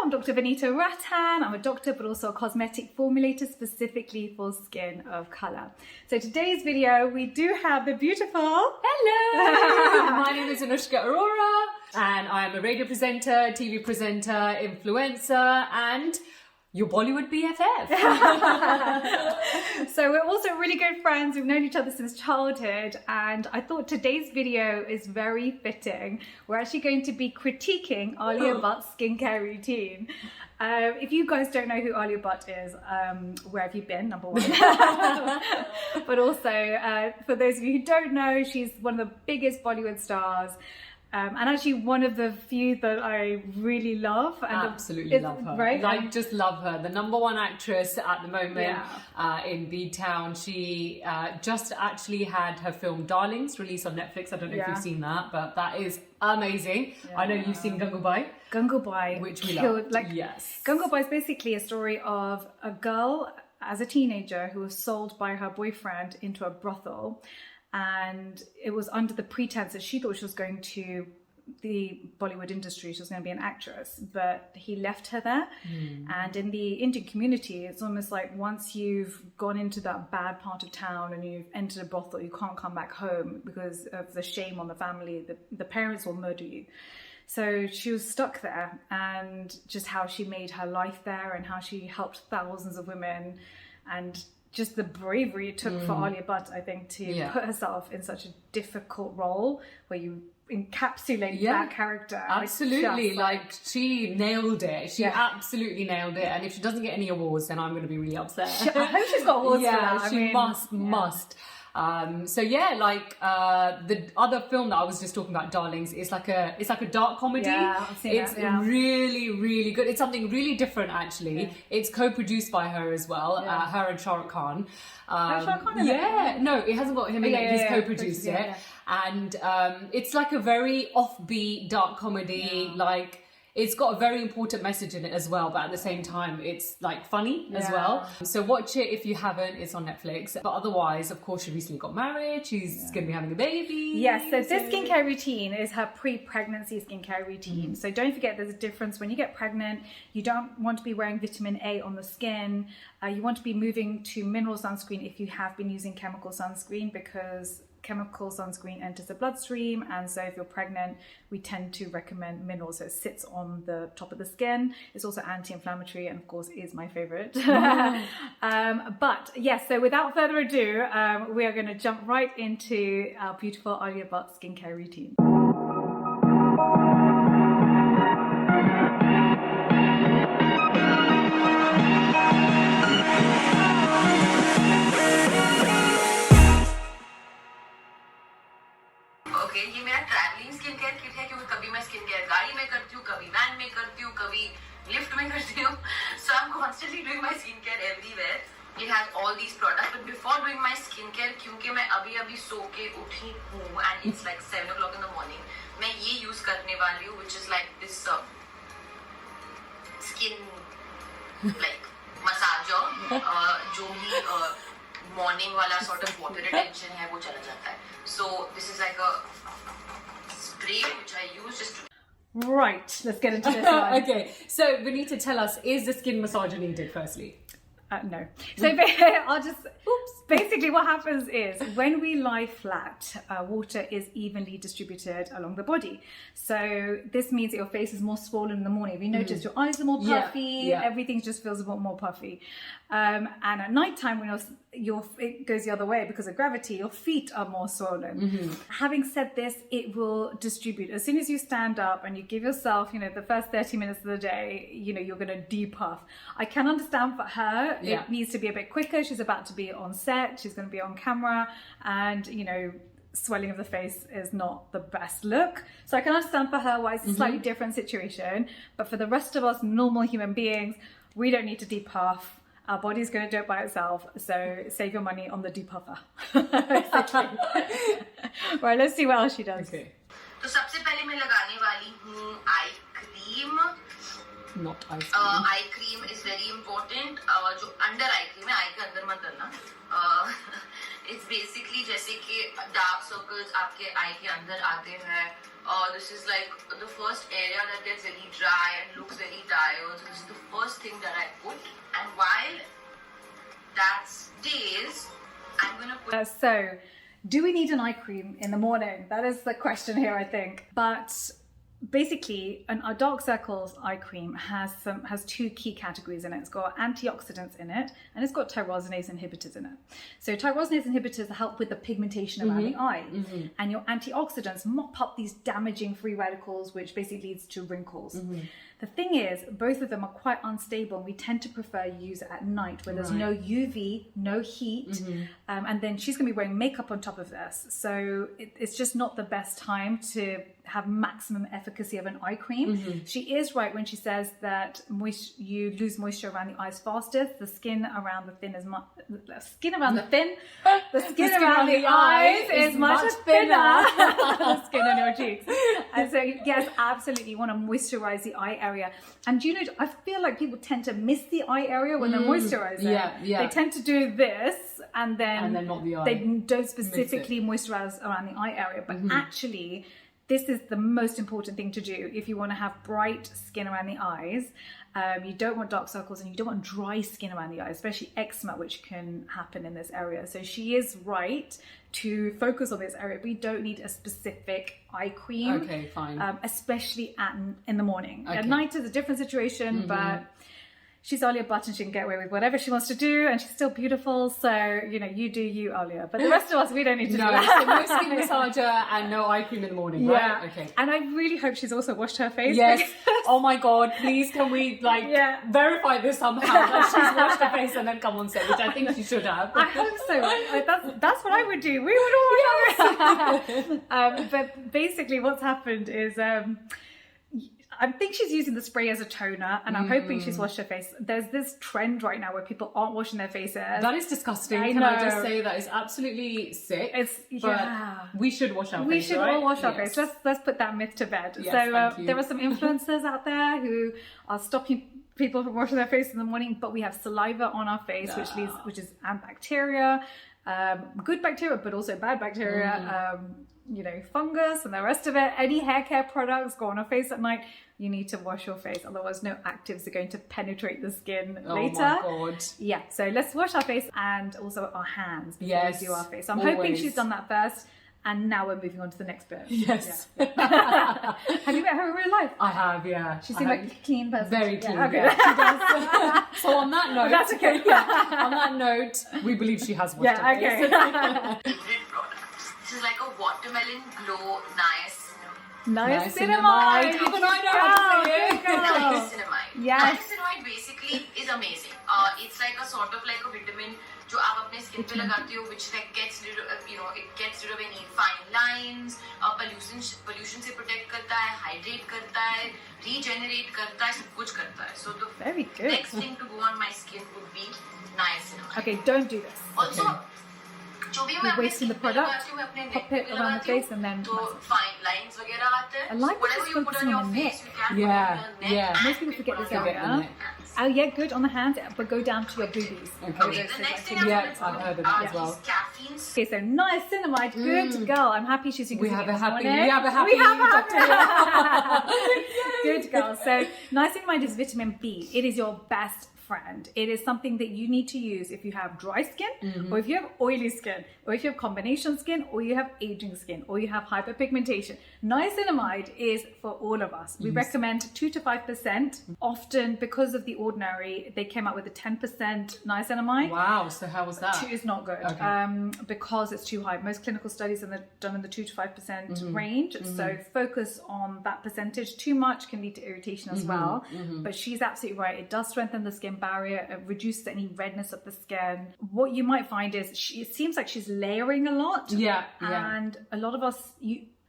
I'm Dr. Vanita Rattan. I'm a doctor but also a cosmetic formulator specifically for skin of colour. So today's video we do have the beautiful... Hello! My name is Anushka Arora and I am a radio presenter, TV presenter, influencer and your Bollywood BFF. So we're also really good friends. We've known each other since childhood and I thought today's video is very fitting. We're actually going to be critiquing Alia Bhatt's skincare routine. If you guys don't know who Alia Bhatt is, where have you been, number one? But also, for those of you who don't know, she's one of the biggest Bollywood stars. And actually one of the few that I really love. And absolutely love her. Right? Like, just love her. The number one actress at the moment in B-Town. She just actually had her film Darlings released on Netflix. I don't know if you've seen that, but that is amazing. Yeah. I know you've seen Gangubai. Gangubai. Which we love. Yes. Gangubai is basically a story of a girl as a teenager who was sold by her boyfriend into a brothel. And it was under the pretense that she thought she was going to the Bollywood industry, she was going to be an actress, but he left her there. And in the Indian community, it's almost like once you've gone into that bad part of town and you've entered a brothel, you can't come back home because of the shame on the family. The parents will murder you. So she was stuck there, and just how she made her life there and how she helped thousands of women, and just the bravery it took for Alia Bhatt, I think, to put herself in such a difficult role where you encapsulate that character. Absolutely, like she nailed it. She absolutely nailed it. And if she doesn't get any awards, then I'm going to be really upset. I hope she's got awards for that. She must. So yeah, like the other film that I was just talking about, Darlings, it's like a dark comedy. Yeah, I've seen it's really, really good. It's something really different actually. Yeah. It's co-produced by her as well, her and Shahrukh Khan. Shahrukh Khan no, it hasn't got him in it. He's co-produced it. And it's like a very offbeat dark comedy, like it's got a very important message in it as well, but at the same time it's like funny as well. So watch it if you haven't. It's on Netflix. But otherwise, of course, she recently got married. She's going to be having a baby. Yes, so this skincare routine is her pre-pregnancy skincare routine. So don't forget there's a difference when you get pregnant. You don't want to be wearing vitamin A on the skin. You want to be moving to mineral sunscreen if you have been using chemical sunscreen, because chemical sunscreen enters the bloodstream, and so if you're pregnant we tend to recommend minerals, so it sits on the top of the skin. It's also anti-inflammatory and of course is my favorite. But yes, so without further ado, we are going to jump right into our beautiful Alia Bhatt skincare routine. ये मेरा travelling skin care kit है, क्योंकि कभी मैं skin care गाड़ी में करती हूँ, कभी वैन में करती हूँ, कभी लिफ्ट में करती हूँ. So I'm constantly doing my skin care everywhere. It has all these products, but before doing my skin care, क्योंकि मैं अभी सो के उठी हूँ and it's like 7 o'clock in the morning, मैं ये यूज करने वाली हूँ, which is like this skin like massager, जो भी morning वाला sort of water retention है वो चला जाता है. So this is like a spray which I use just to... Right, let's get into this one. Okay, so Vanita, tell us, is the skin massager needed firstly? No. So I'll just... Basically what happens is when we lie flat, water is evenly distributed along the body. So this means that your face is more swollen in the morning. If you notice, your eyes are more puffy, everything just feels a bit more puffy. And at night time, when it goes the other way because of gravity, your feet are more swollen. Having said this, it will distribute. As soon as you stand up and you give yourself, the first 30 minutes of the day, you're going to depuff. I can understand for her, it needs to be a bit quicker. She's about to be on set, she's going to be on camera, and swelling of the face is not the best look. So I can understand for her why it's a slightly different situation, but for the rest of us normal human beings, we don't need to depuff. Our body's going to do it by itself, so save your money on the depuffer. Right, let's see what else she does. Okay. तो सबसे पहले मैं लगाने वाली हूँ eye cream. Not ice cream. Eye cream is very important. जो under eye cream है, आई के अंदर मत डालना. इट्स बेसिकली जैसे कि डार्क सर्कल्स आपके आई के अंदर आते हैं This is like the first area that gets very dry and looks very tired. So this is the first thing that I put. And while that stays, I'm gonna put. So, do we need an eye cream in the morning? That is the question here, I think. But basically, a dark circles eye cream has two key categories in it. It's got antioxidants in it, and it's got tyrosinase inhibitors in it. So tyrosinase inhibitors help with the pigmentation around the eye, and your antioxidants mop up these damaging free radicals, which basically leads to wrinkles. The thing is, both of them are quite unstable, and we tend to prefer use it at night where there's no UV, no heat, and then she's going to be wearing makeup on top of this. So it's just not the best time to have maximum efficacy of an eye cream. She is right when she says that you lose moisture around the eyes fastest. The skin around the thin is the skin around the eyes is much thinner than the skin on your cheeks. And so yes, absolutely, you want to moisturize the eye area. And you know, I feel like people tend to miss the eye area when they're moisturizing. They tend to do this and then not the eye. They don't specifically moisturize around the eye area, but actually this is the most important thing to do if you want to have bright skin around the eyes. You don't want dark circles, and you don't want dry skin around the eyes, especially eczema, which can happen in this area. So she is right to focus on this area. We don't need a specific eye cream. Okay, fine. Especially in the morning. At night is a different situation, but she's Alia Bhatt and she can get away with whatever she wants to do, and she's still beautiful. So, you know, you do you, Alia. But the rest of us, we don't need to do that. So no skin massager and no eye cream in the morning, right? Okay. And I really hope she's also washed her face. Yes. Oh my God, please can we verify this somehow that she's washed her face and then come on set, which I think she should have. I hope so. That's what I would do. We would all wash our face. But basically what's happened is... I think she's using the spray as a toner, and I'm hoping she's washed her face. There's this trend right now where people aren't washing their faces. That is disgusting. Can I just say that is absolutely sick? We should wash our face. We should all wash our face. Let's put that myth to bed. Yes, so there are some influencers out there who are stopping people from washing their face in the morning, but we have saliva on our face, which is bacteria, good bacteria, but also bad bacteria. You know, fungus and the rest of it. Any hair care products go on our face at night. You need to wash your face, otherwise no actives are going to penetrate the skin later. Oh my God. Yeah, so let's wash our face and also our hands before we do our face. So I'm hoping she's done that first, and now we're moving on to the next bit. Yes. Yeah. Have you met her in real life? I have, yeah. She seems like a clean person. Very clean, okay. She does. So on that note, that's okay. On that note, we believe she has washed her face. Favorite product. This is like a watermelon glow niacinamide. Even I know how to say it. Niacinamide. Yes. Niacinamide basically is amazing. It's like a sort of like a vitamin जो आप अपने skin पे लगाते हो, which like gets rid of, it gets rid of any fine lines, pollution से protect करता है, hydrate करता है, regenerate करता है, सब कुछ करता है. So the very good. next thing to go on my skin would be niacinamide. Okay, don't do this. Also, you're wasting the product. Pop it around the face and then fine lines वगैरह आते हैं. I like whatever just you put focusing on your on the face, neck. you can put on your neck. Most people forget this area. Oh yeah, good on the hands, but go down to your boobies. Okay, the next thing I'm going to I've heard of that as well. caffeine. Okay, so niacinamide, good girl. I'm happy she's using it. We have a happy doctor. Good girl. So niacinamide is vitamin B. It is your best friend. It is something that you need to use if you have dry skin, or if you have oily skin, or if you have combination skin, or you have aging skin, or you have hyperpigmentation. Niacinamide is for all of us. We recommend 2 to 5%. Often, because of The Ordinary, they came out with a 10% niacinamide. Wow, so how was that? 2 is not good, because it's too high. Most clinical studies are done in the 2 to 5% range. So focus on that percentage. Too much can lead to irritation as well. But she's absolutely right. It does strengthen the skin barrier. It reduces any redness of the skin. What you might find is it seems like she's layering a lot. And a lot of us,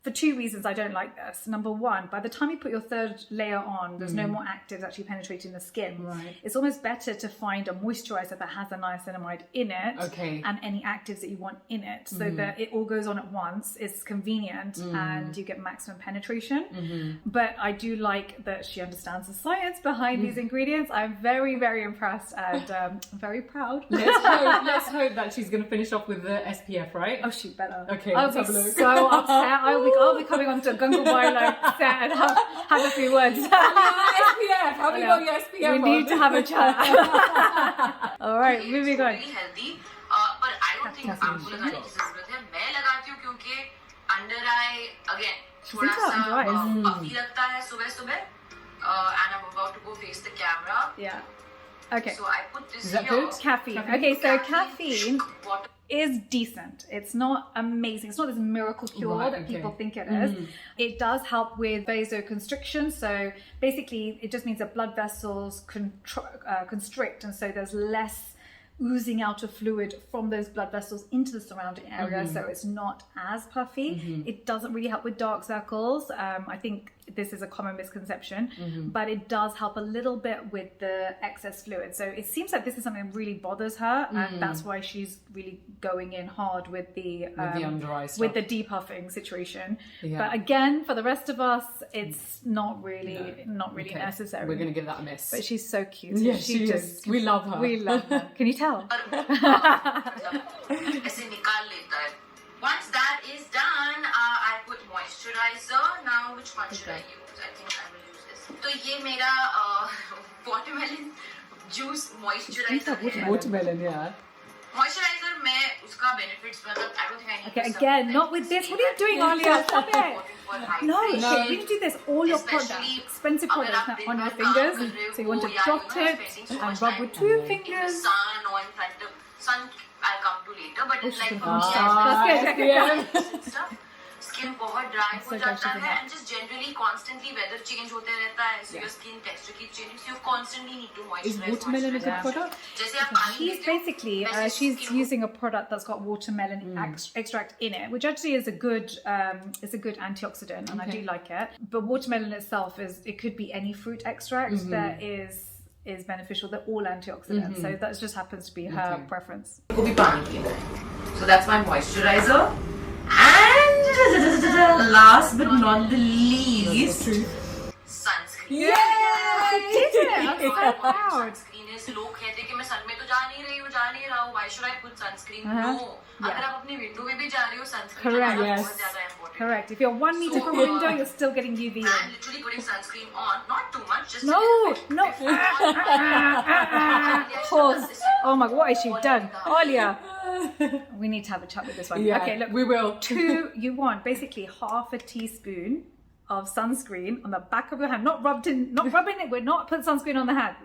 for 2 reasons I don't like this. Number one, by the time you put your third layer on, there's no more actives actually penetrating the skin. Right. It's almost better to find a moisturizer that has a niacinamide in it, and any actives that you want in it, so that it all goes on at once. It's convenient and you get maximum penetration. But I do like that she understands the science behind these ingredients. I'm very, very impressed, and I'm very proud. Let's hope that she's going to finish off with the SPF, right? Oh, she better. Okay, I'll let's have a be look. so upset. I will be I'll be coming onto a Gangubai like set and have a few words. SPF. Have you got your SPF? We need to have a chat. All right, moving on. Really healthy. But I don't think आपको लगाने की जरूरत है. मैं लगाती हूँ क्योंकि under eye again थोड़ा सा puffy लगता है सुबह. And I'm about to go face the camera. Yeah. Okay. So I put this Is that here. good? Caffeine. Okay, so caffeine is decent. It's not amazing. It's not this miracle cure that people think it is. It does help with vasoconstriction. So basically, it just means that blood vessels constrict, and so there's less oozing out of fluid from those blood vessels into the surrounding area, so it's not as puffy. It doesn't really help with dark circles. I think this is a common misconception, but it does help a little bit with the excess fluid. So it seems like this is something that really bothers her, and that's why she's really going in hard with the under eye stuff. with the depuffing situation. But again, for the rest of us, it's not really necessary. We're going to give that a miss. But she's so cute. Yeah, she is. We love her. We love her. Can you tell? ऐसे निकाल लेता है. Once that is done, I put moisturizer. Now, which one should I use? I think I will use this. तो ये मेरा watermelon juice moisturizer है. Watermelon, yeah. Moisturizer में उसका benefits मतलब I don't think I need Okay, to again, supplement not with this. What are you doing, Alia? Stop it. No, you need to do this. All your products, expensive products, now on your fingers. So you want to dot it and rub with two fingers. Sun or in front of sun, I'll come to later. But it's like for me, That's good. stuff. Skin बहुत dry हो जाता है, and just generally constantly weather change होते रहता है, so your skin texture keeps changing, so you constantly need to moisturize. Is watermelon a good product? जैसे आप पानी She's लेते हो, basically she's using a product that's got watermelon extract in it, which actually is a good antioxidant, and I do like it. But watermelon itself it could be any fruit extract that is beneficial. They're all antioxidants, so that just happens to be her preference. को भी पानी पीना है. So that's my moisturizer. And last but not the least, sunscreen. Yeah, I did it! I'm so proud. Sunscreen is लोग कहते हैं कि मैं sun में तो जा नहीं रहा हूँ. Why should I put sunscreen? No. अगर आप अपने window में भी जा रहे हो, sunscreen लगाना बहुत ज़्यादा important. Correct. If you're 1 meter from a window, you're still getting UV in. I'm literally putting sunscreen on, not too much, just No. Pause. Oh my God, what has she done? Alia. We need to have a chat with this one. Yeah, okay, look. we will. You want basically half a teaspoon of sunscreen on the back of your hand, not rubbing it. We're not putting sunscreen on the hand.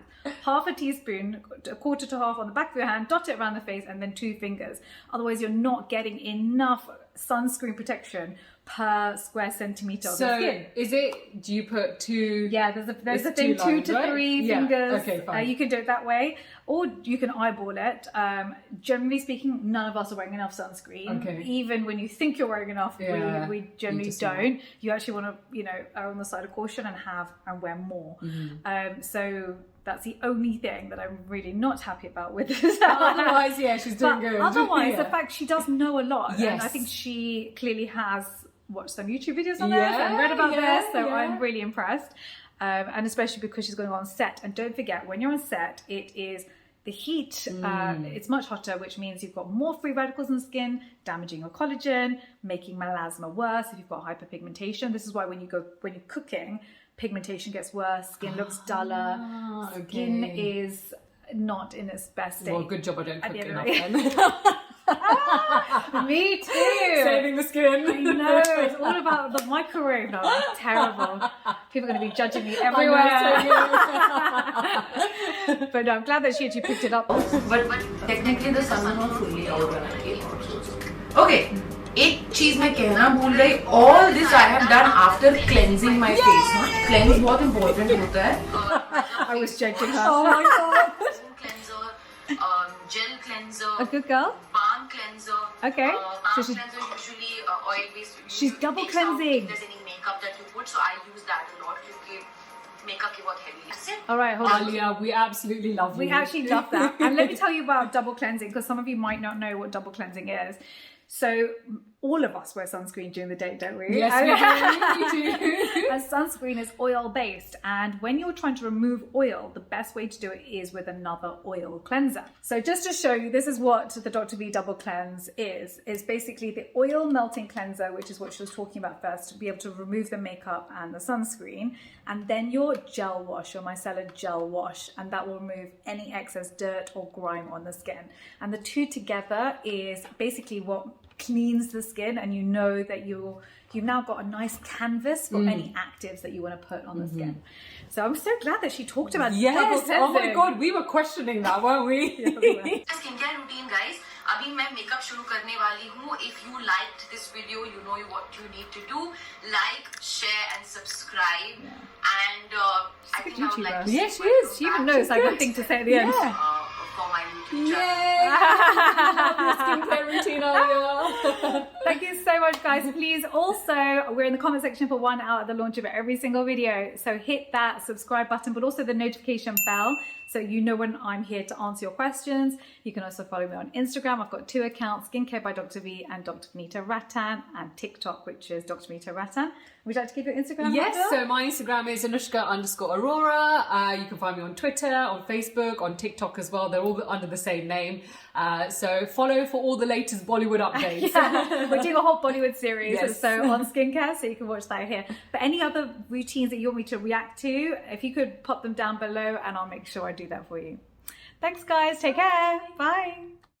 Half a teaspoon, a quarter to half on the back of your hand, dot it around the face, and then 2 fingers. Otherwise, you're not getting enough sunscreen protection per square centimeter of your skin. Do you put 2? Yeah, there's a thing, 2 to 3 fingers. Okay, fine. You can do it that way, or you can eyeball it. Generally speaking, none of us are wearing enough sunscreen. Okay. Even when you think you're wearing enough, we generally don't. Not. You actually want to, err on the side of caution and wear more. So that's the only thing that I'm really not happy about with this. Otherwise, she's doing good. Otherwise, the fact she does know a lot. Yes. And I think she clearly has watched some YouTube videos on this and read about this, so I'm really impressed. And especially because she's going on set. And don't forget, when you're on set, it is the heat. It's much hotter, which means you've got more free radicals in the skin, damaging your collagen, making melasma worse if you've got hyperpigmentation. This is why when you're cooking, pigmentation gets worse, skin looks duller, skin is not in its best state. Well, good job I don't cook enough then. Me too. Saving the skin. I know, it's all about the microwave now. It's terrible. People are going to be judging me everywhere. But no, I'm glad that she actually picked it up. But technically the sun is not fully out. Okay. एक चीज मैं कहना भूल गई. All this I have done after cleansing my face. Cleanse बहुत important होता है. I was joking her. Oh my God. Cleanser, gel cleanser, A good girl. balm cleanser. Okay. Balm So she's cleanser usually oil based. She's double cleansing. If there's any makeup that you put, so I use that a lot because makeup is बहुत heavy. That's it. all right. Hold on. Alia, we absolutely love you. We actually love that. And let me tell you about double cleansing, because some of you might not know what double cleansing is. So all of us wear sunscreen during the day, don't we? Yes, we do. And sunscreen is oil-based, and when you're trying to remove oil, the best way to do it is with another oil cleanser. So just to show you, this is what the Dr. V Double Cleanse is basically the oil melting cleanser, which is what she was talking about first, to be able to remove the makeup and the sunscreen, and then your gel wash, your micellar gel wash, and that will remove any excess dirt or grime on the skin. And the two together is basically what cleans the skin, and you know that you've now got a nice canvas for any actives that you want to put on the skin. So I'm so glad that she talked about double cleansing. Oh my god, we were questioning that, weren't we? Skincare routine, guys. अभी मैं makeup शुरू करने वाली हूँ. If you liked this video, you know what you need to do. Like, share and subscribe. And I think I would like to yes, she is. She even knows like a thing to say at the end. For my YouTube channel. Yay! Skincare routine, Alia. Thank you so much, guys. Please also, we're in the comment section for 1 hour at the launch of every single video. So hit that subscribe button, but also the notification bell, so you know when I'm here to answer your questions. You can also follow me on Instagram. I've got 2 accounts, Skincare by Dr. V and Dr. Vinita Rattan, and TikTok, which is Dr. Vinita Rattan. Would you like to give your Instagram? Yes, handle? so my Instagram is Anushka_Arora. You can find me on Twitter, on Facebook, on TikTok as well. They're all under the same name. So follow for all the latest Bollywood updates. Yeah, we're doing a whole Bollywood series, Yes. so on skincare, so you can watch that here. But any other routines that you want me to react to, if you could pop them down below, and I'll make sure I do that for you. Thanks, guys. Take care. Bye.